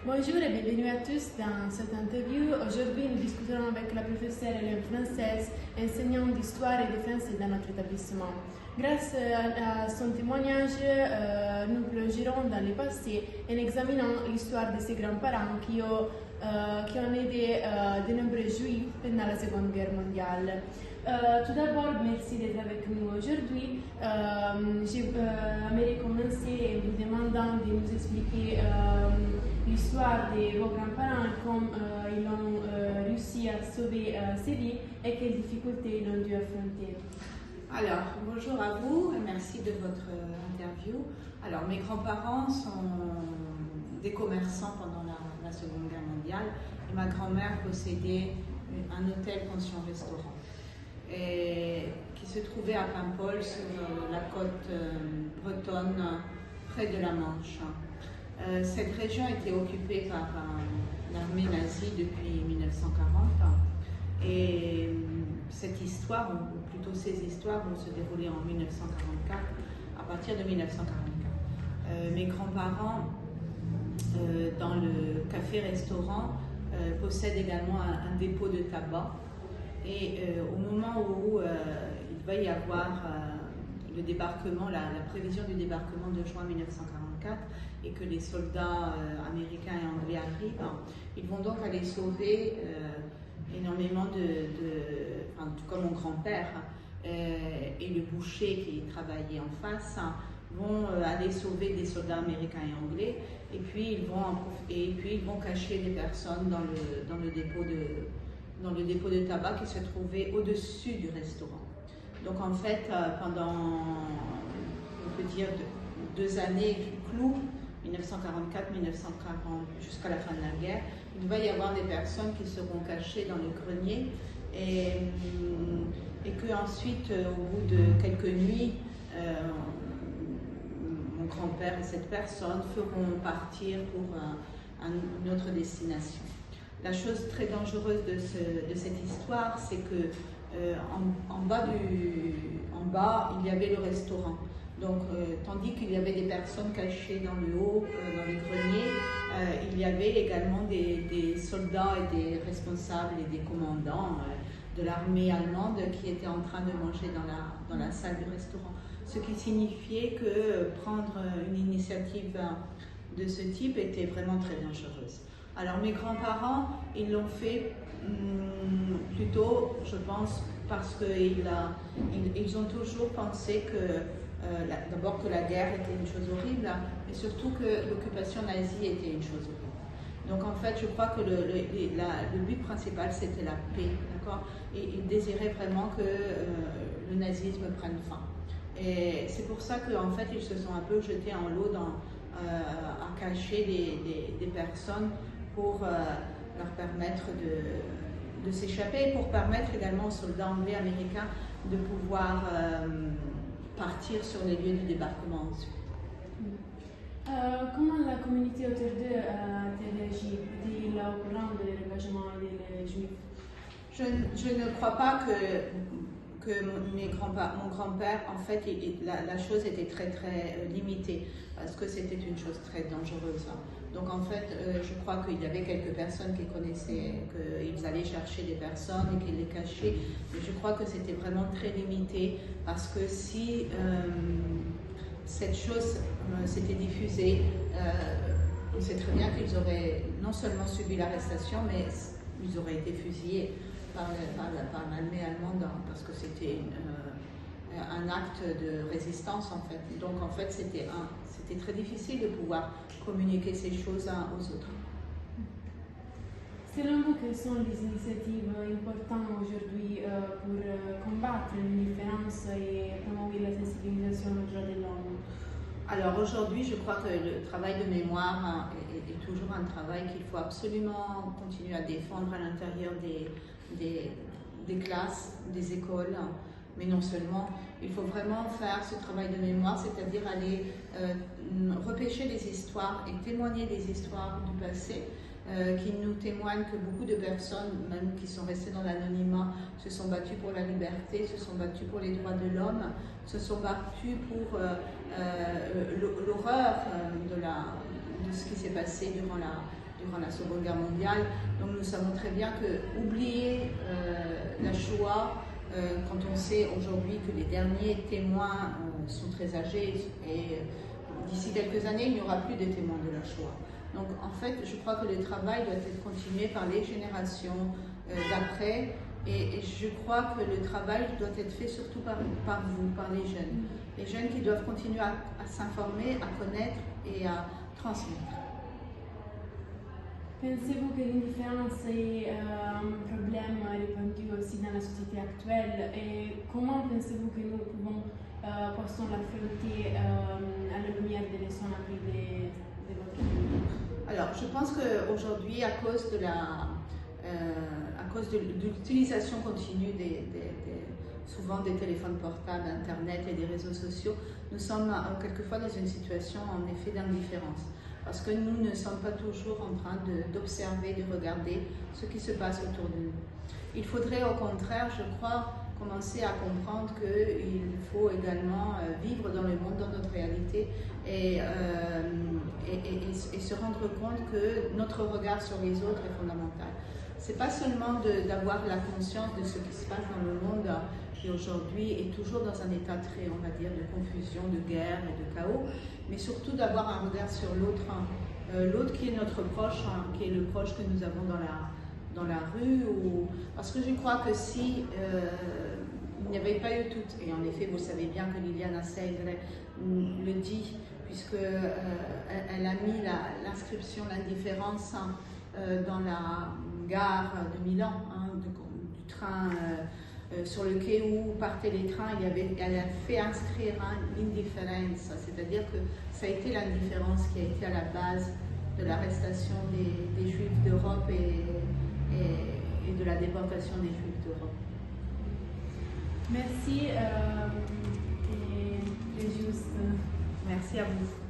Bonjour et bienvenue à tous dans cette interview. Aujourd'hui, nous discuterons avec la professeure Hélène Française, enseignante d'histoire et de français dans notre établissement. Grâce à son témoignage, nous plongerons dans le passé en examinant l'histoire de ses grands-parents qui ont aidé de nombreux juifs pendant la Seconde Guerre mondiale. Tout d'abord, merci d'être avec nous aujourd'hui. J'aimerais commencer en vous demandant de nous expliquer l'histoire de vos grands-parents, comment ils ont réussi à sauver ces vies et quelles difficultés ils ont dû affronter. Alors, bonjour à vous et merci de votre interview. Alors, mes grands-parents sont des commerçants pendant la Seconde Guerre mondiale et ma grand-mère possédait un hôtel-pension-restaurant qui se trouvait à Paimpol sur la côte bretonne près de la Manche. Cette région était occupée par l'armée nazie depuis 1940 et cette histoire, ou plutôt ces histoires, vont se dérouler en 1944, à partir de 1944. Mes grands-parents, dans le café-restaurant, possèdent également un dépôt de tabac. Et au moment où il va y avoir le débarquement, la prévision du débarquement de juin 1944, et que les soldats américains et anglais arrivent, ils vont donc aller sauver énormément comme mon grand-père et le boucher qui travaillait en face vont aller sauver des soldats américains et anglais, et puis ils vont cacher des personnes dans le dépôt de tabac qui se trouvait au-dessus du restaurant. Donc en fait, pendant, on peut dire, 2 années du clou, 1944-1940, jusqu'à la fin de la guerre, il va y avoir des personnes qui seront cachées dans le grenier et que ensuite, au bout de quelques nuits, mon grand-père et cette personne feront partir pour une autre destination. La chose très dangereuse de cette histoire, c'est que en bas, il y avait le restaurant. Donc, tandis qu'il y avait des personnes cachées dans le haut, dans les greniers, il y avait également des soldats et des responsables et des commandants de l'armée allemande qui étaient en train de manger dans la salle du restaurant. Ce qui signifiait que prendre une initiative de ce type était vraiment très dangereuse. Alors mes grands-parents, ils l'ont fait plutôt, je pense, parce qu'ils ont toujours pensé que d'abord que la guerre était une chose horrible, mais surtout que l'occupation nazie était une chose horrible. Donc en fait, je crois que le but principal, c'était la paix, d'accord ? Et ils désiraient vraiment que le nazisme prenne fin. Et c'est pour ça qu'en fait, ils se sont un peu jetés en l'eau à cacher des personnes pour leur permettre de s'échapper, pour permettre également aux soldats anglais et américains de pouvoir partir sur les lieux du débarquement ensuite. Comment la communauté autour d'eux a-t-elle réagi? Était-il au courant de l'engagement des Juifs? Je ne crois pas que mon grand-père, en fait, la chose était très très limitée parce que c'était une chose très dangereuse. Donc en fait, je crois qu'il y avait quelques personnes qui connaissaient qu'ils allaient chercher des personnes et qu'ils les cachaient, mais je crois que c'était vraiment très limité parce que si cette chose s'était diffusée, on sait très bien qu'ils auraient non seulement subi l'arrestation, mais ils auraient été fusillés par l'armée allemande parce que c'était un acte de résistance en fait. Donc en fait c'était très difficile de pouvoir communiquer ces choses uns aux autres. Selon vous, quelles sont les initiatives importantes aujourd'hui pour combattre l'indifférence et promouvoir la sensibilisation aux droits de l'homme? Alors aujourd'hui, je crois que le travail de mémoire est toujours un travail qu'il faut absolument continuer à défendre à l'intérieur des classes, des écoles, mais non seulement. Il faut vraiment faire ce travail de mémoire, c'est-à-dire aller repêcher des histoires et témoigner des histoires du passé qui nous témoignent que beaucoup de personnes, même qui sont restées dans l'anonymat, se sont battues pour la liberté, se sont battues pour les droits de l'homme, se sont battues pour l'horreur de ce qui s'est passé durant durant la Seconde Guerre mondiale. Donc nous savons très bien que oublier la Shoah, quand on sait aujourd'hui que les derniers témoins sont très âgés et d'ici quelques années, il n'y aura plus de témoins de la Shoah. Donc en fait, je crois que le travail doit être continué par les générations d'après et je crois que le travail doit être fait surtout par vous, par les jeunes qui doivent continuer à s'informer, à connaître et à transmettre. Pensez-vous que l'indifférence est un problème répandu aussi dans la société actuelle et comment pensez-vous que nous pouvons l'affronter à la lumière des leçons apprises de votre vie? Alors, je pense qu'aujourd'hui, à cause de l'utilisation continue souvent des téléphones portables, Internet et des réseaux sociaux, nous sommes quelquefois dans une situation en effet d'indifférence. Parce que nous ne sommes pas toujours en train d'observer, de regarder ce qui se passe autour de nous. Il faudrait au contraire, je crois, commencer à comprendre qu'il faut également vivre dans le monde, dans notre réalité et se rendre compte que notre regard sur les autres est fondamental. C'est pas seulement d'avoir la conscience de ce qui se passe dans le monde qui aujourd'hui est toujours dans un état très, on va dire, de confusion, de guerre et de chaos, mais surtout d'avoir un regard sur l'autre, l'autre qui est notre proche, qui est le proche que nous avons dans la rue, parce que je crois que si il n'y avait pas eu tout, et en effet vous savez bien que Liliana Segre le dit, puisque elle a mis l'inscription l'indifférence dans la gare de Milan, du train sur le quai où partaient les trains, elle a fait inscrire l'indifference, c'est-à-dire que ça a été l'indifférence qui a été à la base de l'arrestation des Juifs d'Europe et de la déportation des Juifs d'Europe. Merci et juste. Merci à vous.